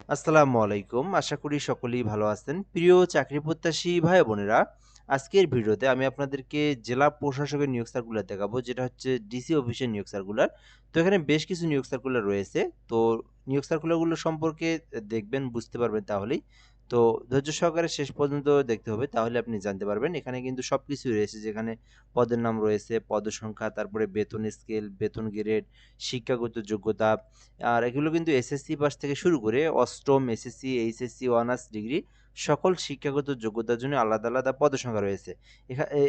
আসসালামু আলাইকুম। আশা করি সকলেই ভালো আছেন। প্রিয় চাকরি প্রত্যাশী ভাই বোনেরা, আজকের ভিডিওতে আমি আপনাদেরকে জেলা প্রশাসকের নিয়োগ সার্কুলার দেখাবো, যেটা হচ্ছে ডিসি অফিসের নিয়োগ সার্কুলার। তো এখানে বেশ কিছু নিয়োগ সার্কুলার রয়েছে। তো নিয়োগ সার্কুলারগুলো সম্পর্কে দেখবেন, বুঝতে পারবেন তাহলেই। তো ধৈর্য সহকারে শেষ পর্যন্ত দেখতে হবে, তাহলে আপনি জানতে পারবেন। এখানে কিন্তু সবকিছুই রয়েছে, যেখানে পদের নাম রয়েছে, পদসংখ্যা, তারপরে বেতন স্কেল, বেতন গ্রেড, শিক্ষাগত যোগ্যতা, আর এগুলো কিন্তু এসএসসি পাস থেকে শুরু করে অষ্টম, এসএসসি, এইচএসসি, অনার্স ডিগ্রি সকল শিক্ষাগত যোগ্যতার জন্য আলাদা আলাদা পদসংখ্যা রয়েছে।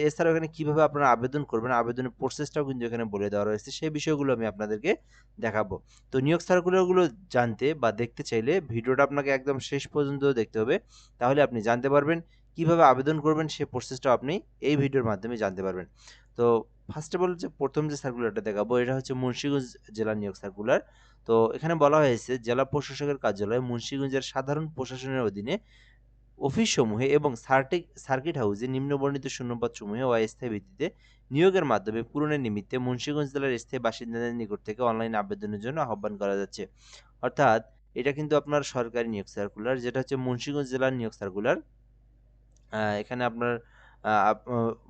এছাড়াও এখানে কিভাবে আপনারা আবেদন করবেন, আবেদনের প্রসেসটাও কিন্তু এখানে বলে দেওয়া রয়েছে। সেই বিষয়গুলো আমি আপনাদেরকে দেখাবো। তো নিয়োগ সার্কুলারগুলো জানতে বা দেখতে চাইলে ভিডিওটা আপনাকে একদম শেষ পর্যন্ত দেখতে হবে, তাহলে আপনি জানতে পারবেন কিভাবে আবেদন করবেন। সেই প্রসেসটাও আপনি এই ভিডিওর মাধ্যমে জানতে পারবেন। তো ফার্স্ট অফ অল, যে প্রথম যে সার্কুলারটা দেখাবো, এটা হচ্ছে মুন্সিগঞ্জ জেলা নিয়োগ সার্কুলার। তো এখানে বলা হয়েছে, জেলা প্রশাসকের কার্যালয় মুন্সিগঞ্জের সাধারণ প্রশাসনের অধীনে অফিসসমূহে এবং সার্কিট হাউসে নিম্নবর্ণিত শূন্যপদসমূহে অস্থায়ী ভিত্তিতে নিয়োগের মাধ্যমে পূরণের নিমিত্তে মুন্সিগঞ্জ জেলার স্থায়ী বাসিন্দাদের নিকট থেকে অনলাইন আবেদনের জন্য আহ্বান করা যাচ্ছে। অর্থাৎ এটা কিন্তু আপনার সরকারি নিয়োগ সার্কুলার, যেটা হচ্ছে মুন্সিগঞ্জ জেলার নিয়োগ সার্কুলার। এখানে আপনার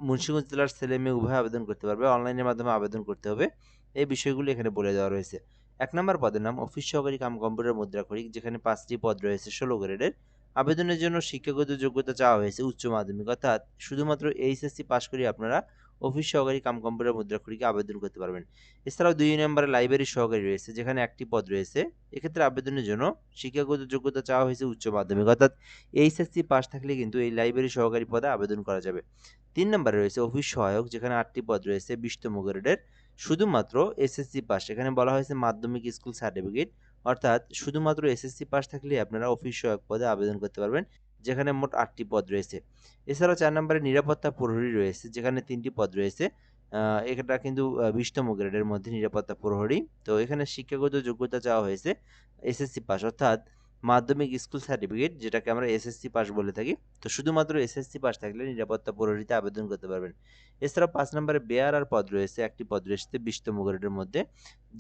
মুন্সিগঞ্জ জেলার ছেলে মেয়ে উভয় আবেদন করতে পারবে, অনলাইনের মাধ্যমে আবেদন করতে হবে। এই বিষয়গুলো এখানে বলে দেওয়া রয়েছে। ১ নম্বর পদের নাম অফিস সহকারী কাম কম্পিউটার মুদ্রাক্ষরিক, যেখানে ৫টি পদ রয়েছে ১৬ গ্রেডের। আবেদনের জন্য শিক্ষাগত যোগ্যতা চাওয়া হয়েছে উচ্চ মাধ্যমিক, অর্থাৎ শুধুমাত্র এইচএসসি পাস করে আপনারা অফিস সহকারী কাম কম্পিউটার মুদ্রাক্ষরিকে আবেদন করতে পারবেন। এছাড়াও ২ নম্বরে লাইব্রেরি সহকারী রয়েছে, যেখানে ১টি পদ রয়েছে। এক্ষেত্রে আবেদনের জন্য শিক্ষাগত যোগ্যতা চাওয়া হয়েছে উচ্চ মাধ্যমিক, অর্থাৎ এইচএসসি পাস থাকলে কিন্তু এই লাইব্রেরি সহকারী পদে আবেদন করা যাবে। ৩ নম্বরে রয়েছে অফিস সহায়ক, যেখানে ৮টি পদ রয়েছে ২০তম গ্রেডের, শুধুমাত্র এসএসসি পাস। এখানে বলা হয়েছে মাধ্যমিক স্কুল সার্টিফিকেট, অর্থাৎ শুধুমাত্র এসএসসি পাস থাকলে আপনারা অফিস সহায়ক পদে আবেদন করতে পারবেন, যেখানে মোট ৮টি পদ রয়েছে। এছাড়াও ৪ নম্বরে নিরাপত্তা প্রহরী রয়েছে, যেখানে ৩টি পদ রয়েছে। এটা কিন্তু ২০তম গ্রেডের মধ্যে নিরাপত্তা প্রহরী। তো এখানে শিক্ষাগত যোগ্যতা চাওয়া হয়েছে এসএসসি পাস, অর্থাৎ মাধ্যমিক স্কুল সার্টিফিকেট, যেটাকে আমরা এসএসসি পাস বলে থাকি। তো শুধুমাত্র এসএসসি পাস থাকলে নিরাপত্তা প্রহরীতে আবেদন করতে পারবেন। এছাড়াও ৫ নম্বরে বেয়ারার পদ রয়েছে, ১টি পদ রয়েছে ২০তম গ্রেডের মধ্যে,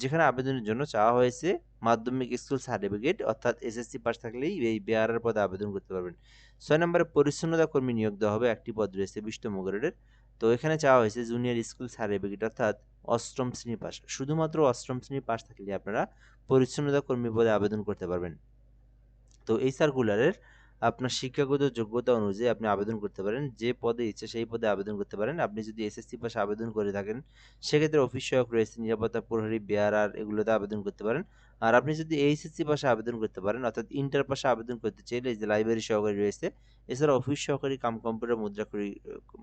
যেখানে আবেদনের জন্য চাওয়া হয়েছে মাধ্যমিক স্কুল সার্টিফিকেট, অর্থাৎ এসএসসি পাস থাকলেই এই বেয়ারার পদে আবেদন করতে পারবেন। ৬ নম্বরে পরিচ্ছন্নতা কর্মী নিয়োগ দেওয়া হবে, ১টি পদ রয়েছে ২০তম গ্রেডের। তো এখানে চাওয়া হয়েছে জুনিয়র স্কুল সার্টিফিকেট, অর্থাৎ অষ্টম শ্রেণী পাস। শুধুমাত্র অষ্টম শ্রেণী পাস থাকলে আপনারা পরিচ্ছন্নতা কর্মী পদে আবেদন করতে পারবেন। তো এই সার্কুলারের আপনার শিক্ষাগত যোগ্যতা অনুযায়ী আপনি আবেদন করতে পারেন। যে পদে ইচ্ছা সেই পদে আবেদন করতে পারেন। আপনি যদি এসএসসি পাশে আবেদন করে থাকেন, সেক্ষেত্রে অফিস সহায়ক রয়েছে, নিরাপত্তা প্রহরী, বেয়ারার, এগুলোতে আবেদন করতে পারেন। আর আপনি যদি এইচএসসি পাশে আবেদন করতে পারেন, অর্থাৎ ইন্টার পাশে আবেদন করতে চাইলে এই যে লাইব্রেরি সহকারী রয়েছে, এছাড়া অফিস সহকারী কাম কম্পিউটার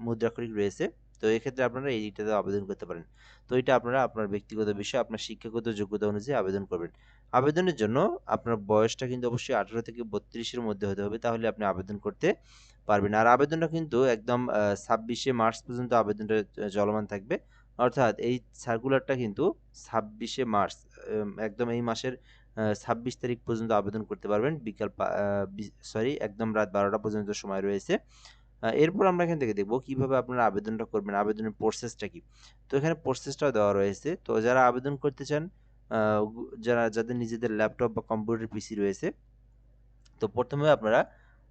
মুদ্রাক্ষরিক রয়েছে। তো এক্ষেত্রে আপনারা এইটাতে আবেদন করতে পারেন। তো এটা আপনারা আপনার ব্যক্তিগত বিষয়, আপনার শিক্ষাগত যোগ্যতা অনুযায়ী আবেদন করবেন। আবেদনের জন্য আপনার বয়সটা কিন্তু অবশ্যই ১৮ থেকে ৩২ এর মধ্যে হতে হবে, তাহলে আপনি আবেদন করতে পারবেন। আর আবেদনটা কিন্তু একদম ২৬শে মার্চ পর্যন্ত আবেদনটা চলমান থাকবে। অর্থাৎ এই সার্কুলারটা কিন্তু ২৬শে মার্চ, একদম এই মাসের ২৬ তারিখ পর্যন্ত আবেদন করতে পারবেন। বিকাল পা আ বি সরি একদম রাত ১২টা পর্যন্ত সময় রয়েছে। এরপর আমরা এখান থেকে দেখব কিভাবে আপনারা আবেদনটা করবেন, আবেদনের প্রসেসটা কি। তো এখানে প্রসেসটাও দেওয়া রয়েছে। তো যারা আবেদন করতে চান, আ যাদের নিজেদের ল্যাপটপ বা কম্পিউটার পিসি রয়েছে, তো প্রথমে আপনারা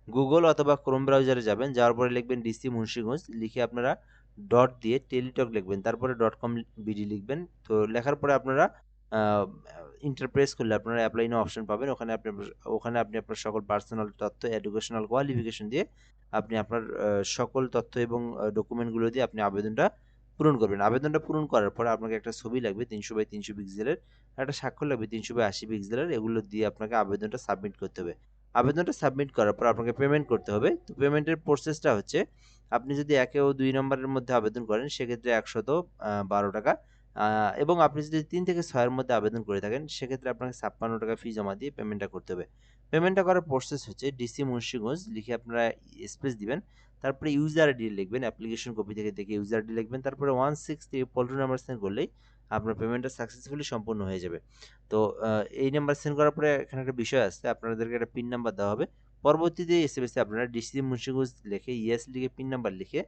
গুগল অথবা ক্রোম ব্রাউজারে যাবেন। যাওয়ার পরে লিখবেন ডিসি মুন্সিগঞ্জ, লিখে আপনারা ডট দিয়ে টেলিটক লিখবেন। তারপরে .com বিডি লিখবেন। তো লেখার পরে আপনারা আ এন্টার প্রেস করলে আপনারা এপ্লাই নাও অপশন পাবেন। ওখানে আপনি আপনার সকল পার্সোনাল তথ্য, এডুকেশনাল কোয়ালিফিকেশন দিয়ে আপনি আপনার সকল তথ্য এবং ডকুমেন্টগুলো দিয়ে আপনি আবেদনটা পূরণ করবেন। আবেদনটা পূরণ করার পরে আপনাকে একটা ছবি লাগবে ৩০০ বাই ৩০০ পিক্সেলের, একটা স্বাক্ষর লাগবে ৩০০ বাই ৮০ পিক্সেলের। এগুলো দিয়ে আপনাকে আবেদনটা সাবমিট করতে হবে। আবেদনটা সাবমিট করার পর আপনাকে পেমেন্ট করতে হবে। তো পেমেন্টের প্রসেসটা হচ্ছে, আপনি যদি ১ ও ২ নম্বরের মধ্যে আবেদন করেন, সেক্ষেত্রে ৳১১২ আ এবং আপনি যদি ৩ থেকে ৬ এর মধ্যে আবেদন করে থাকেন, সেক্ষেত্রে আপনাকে ৳৫৬ ফি জমা দিয়ে পেমেন্টটা করতে হবে। পেমেন্টটা করার প্রসেস হচ্ছে, ডিসি মুন্সিগঞ্জ লিখে আপনারা স্পেস দিবেন। তারপরে ইউজার আইডি লিখবেন, অ্যাপ্লিকেশন কপি থেকে দেখে ইউজার আইডি লিখবেন। তারপরে 163 নাম্বার সেন্ড করলেই আপনার পেমেন্টটা সাকসেসফুলি সম্পূর্ণ হয়ে যাবে। তো এই নাম্বার সেন্ড করার পরে এখানে একটা বিষয় আছে, আপনাদেরকে একটা পিন নাম্বার দেওয়া হবে। পরবর্তীতে এসএমএসে আপনারা ডিসি মুন্সিগঞ্জ লিখে ইয়েস লিখে পিন নাম্বার লিখে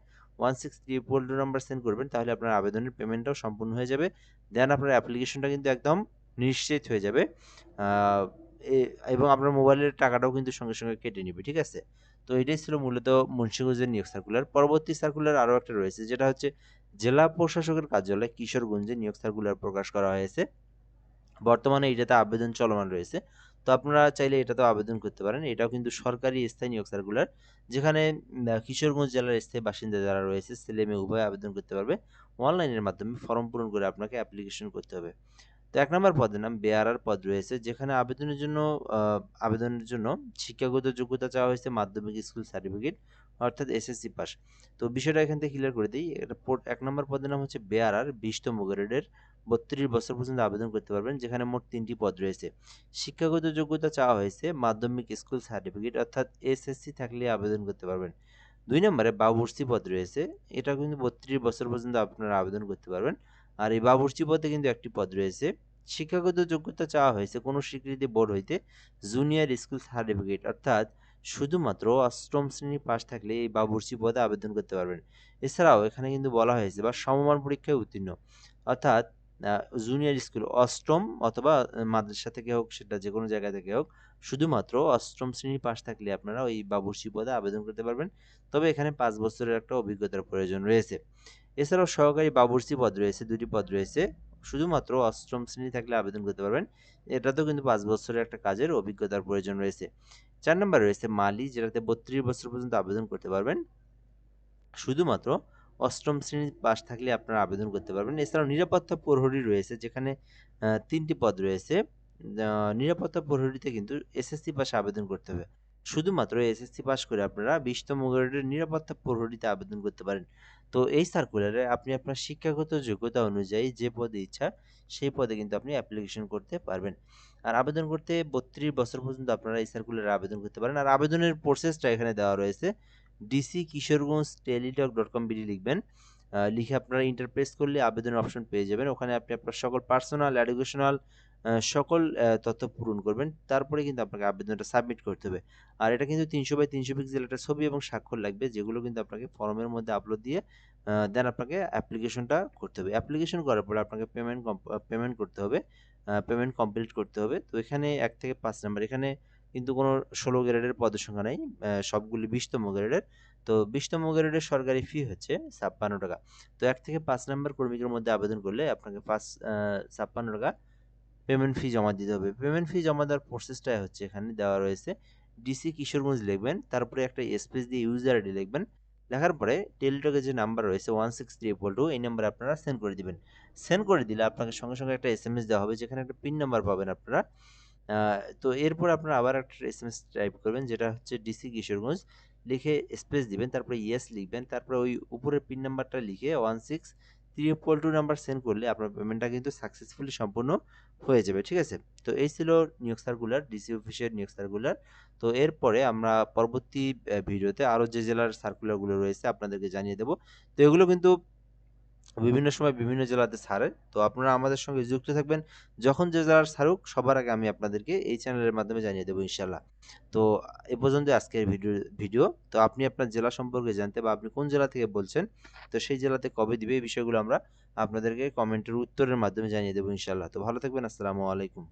163 নাম্বার সেন্ড করবেন, তাহলে আপনার আবেদনের পেমেন্টটাও সম্পূর্ণ হয়ে যাবে। দেন আপনার অ্যাপ্লিকেশনটা কিন্তু একদম নিশ্চিত হয়ে যাবে। আ এবং আপনার মোবাইলের টাকাটাও কিন্তু সঙ্গে সঙ্গে কেটে নিবে, ঠিক আছে? তো এটাই ছিল মূলত মুন্সিগঞ্জের নিয়োগ সার্কুলার। পরবর্তী সার্কুলার আরও একটা রয়েছে, যেটা হচ্ছে জেলা প্রশাসকের কার্যালয় কিশোরগঞ্জে নিয়োগ সার্কুলার প্রকাশ করা হয়েছে। বর্তমানে এটাতে আবেদন চলমান রয়েছে। তো আপনারা চাইলে এটাতেও আবেদন করতে পারেন। এটাও কিন্তু সরকারি স্থায়ী নিয়োগ সার্কুলার, যেখানে কিশোরগঞ্জ জেলার স্থায়ী বাসিন্দা যারা রয়েছে ছেলে মেয়ে উভয়ে আবেদন করতে পারবে। অনলাইনের মাধ্যমে ফর্ম পূরণ করে আপনাকে অ্যাপ্লিকেশন করতে হবে। তো ১ নম্বর পদের নাম বেয়ারার পদ রয়েছে, যেখানে আ আবেদনের জন্য শিক্ষাগত যোগ্যতা চাওয়া হয়েছে মাধ্যমিক স্কুল সার্টিফিকেট অর্থাৎ এসএসসি পাস। তো বিষয়টা এখান থেকে ক্লিয়ার করে দেই। ১ নম্বর পদের নাম হচ্ছে বেয়ারার ২০তম গ্রেডের ৩২ বছর পর্যন্ত আবেদন করতে পারবেন, যেখানে মোট ৩টি পদ রয়েছে। শিক্ষাগত যোগ্যতা চাওয়া হয়েছে মাধ্যমিক স্কুল সার্টিফিকেট অর্থাৎ এসএসসি থাকলে আবেদন করতে পারবেন। ২ নম্বরে বাবুর্চি পদ রয়েছে। এটা কিন্তু ৩২ বছর পর্যন্ত আপনারা আবেদন করতে পারবেন। আর এই বাবুর্চি পদে কিন্তু একটি পদ রয়েছে। শিক্ষাগত যোগ্যতা চাওয়া হয়েছে কোনো স্বীকৃতি বোর্ড হইতে জুনিয়র স্কুল সার্টিফিকেট অর্থাৎ শুধুমাত্র ৮ম শ্রেণী পাস থাকলে এই বাবুর্চি পদে আবেদন করতে পারবেন। এছাড়াও এখানে কিন্তু বলা হয়েছে বা সমমান পরীক্ষায় উত্তীর্ণ অর্থাৎ জুনিয়র স্কুল ৮ম অথবা মাদ্রাসা থেকে হোক, সেটা যেকোনো জায়গা থেকে হোক, শুধুমাত্র ৮ম শ্রেণী পাস থাকলে আপনারা ওই বাবুর্চি পদে আবেদন করতে পারবেন। তবে এখানে ৫ বছরের একটা অভিজ্ঞতার প্রয়োজন রয়েছে। এছাড়াও সহকারী বাবুর্চি পদ রয়েছে, ২ টি পদ রয়েছে। শুধুমাত্র ৮ম শ্রেণী থাকলে আবেদন করতে পারবেন। এটাতেও কিন্তু ৫ বছরের একটা কাজের অভিজ্ঞতার প্রয়োজন রয়েছে। ৪ নম্বরে রয়েছে মালি, যেটাতে ৩২ বছর পর্যন্ত আবেদন করতে পারবেন। শুধুমাত্র ৮ম শ্রেণী পাস থাকলে আপনারা আবেদন করতে পারবেন। এছাড়াও নিরাপত্তা প্রহরী রয়েছে, যেখানে ৩ টি পদ রয়েছে। নিরাপত্তা প্রহরীতে কিন্তু এসএসসি পাশে আবেদন করতে হবে। শুধুমাত্র এসএসসি পাস করে আপনারা ২০তম গ্রেডের নিরাপত্তা প্রহরীতে আবেদন করতে পারেন। তো এই সার্কুলারে আপনি আপনার শিক্ষাগত যোগ্যতা অনুযায়ী যে পদে ইচ্ছা সেই পদে কিন্তু আপনি অ্যাপ্লিকেশন করতে পারবেন। আর আবেদন করতে ৩২ বছর পর্যন্ত আপনারা এই সার্কুলারে আবেদন করতে পারেন। আর আবেদনের প্রসেসটা এখানে দেওয়া রয়েছে। dc-kisorganj@teletalk.com লিখবেন। লিখে আপনারা এন্টার প্রেস করলে আবেদনের অপশন পেয়ে যাবেন। ওখানে আপনি আপনার সকল পার্সোনাল, এডুকেশনাল সকল তথ্য পূরণ করবেন। তারপরে কিন্তু আপনাকে আবেদনটা সাবমিট করতে হবে। আর এটা কিন্তু ৩০০/৩০০ পিক্সেল একটা ছবি এবং স্বাক্ষর লাগবে, যেগুলো কিন্তু আপনাকে ফর্মের মধ্যে আপলোড দিয়ে দেন আপনাকে অ্যাপ্লিকেশনটা করতে হবে। অ্যাপ্লিকেশন করার পরে আপনাকে পেমেন্ট করতে হবে। পেমেন্ট কমপ্লিট করতে হবে। তো এখানে ১ থেকে ৫ নাম্বার, এখানে কিন্তু কোনো ১৬ গ্রেডের পদের সংখ্যা নাই। সবগুলি ২০তম গ্রেডের। তো ২০তম গ্রেডের সরকারি ফি হচ্ছে ৳৫৬। তো ১ থেকে ৫ নাম্বার কর্মীকের মধ্যে আবেদন করলে আপনাকে ৳৫৬ পেমেন্ট ফি জমা দিতে হবে। পেমেন্ট ফি জমা দেওয়ার প্রসেসটা হচ্ছে এখানে দেওয়া রয়েছে। ডিসি কিশোরগঞ্জ লিখবেন, তারপরে একটা স্পেস দিয়ে ইউজার আইডি লিখবেন। লেখার পরে টেলিটকের যে নাম্বার রয়েছে 16322 এই নাম্বারে আপনারা সেন্ড করে দিবেন। সেন্ড করে দিলে আপনাকে সঙ্গে সঙ্গে একটা এসএমএস দেওয়া হবে, যেখানে একটা পিন নাম্বার পাবেন আপনারা। আ তো এরপর আপনারা আবার একটা এসএমএস টাইপ করবেন, যেটা হচ্ছে ডিসি কিশোরগঞ্জ লিখে স্পেস দিবেন, তারপরে ইয়েস লিখবেন, তারপরে ওই উপরের পিন নাম্বারটা লিখে 16322 নাম্বার সেন্ড করলে আপনার পেমেন্টটা কিন্তু সাকসেসফুলি সম্পূর্ণ হয়ে যাবে। ঠিক আছে? তো এই ছিল নিয়োগ সার্কুলার, ডিসি অফিসের নিয়োগ সার্কুলার। তো এরপরে আমরা পরবর্তী ভিডিওতে আরো যে জেলার সার্কুলারগুলো রয়েছে আপনাদেরকে জানিয়ে দেব। তো এগুলো কিন্তু বিভিন্ন সময় বিভিন্ন জেলাতে ছাড়ে। তো আপনারা আমাদের সঙ্গে যুক্ত থাকবেন। যখন যে জেলার ছাড়ুক সবার আগে আমি আপনাদেরকে এই চ্যানেলের মাধ্যমে জানিয়ে দেব ইনশাআল্লাহ। তো এ পর্যন্তই আজকের ভিডিও। তো আপনি আপনার জেলা সম্পর্কে জানতে বা আপনি কোন জেলা থেকে বলছেন, তো সেই জেলাতে কবে দিবে এই বিষয়গুলো আমরা আপনাদেরকে কমেন্টের উত্তরের মাধ্যমে জানিয়ে দেব ইনশাআল্লাহ। তো ভালো থাকবেন। আসসালামু আলাইকুম।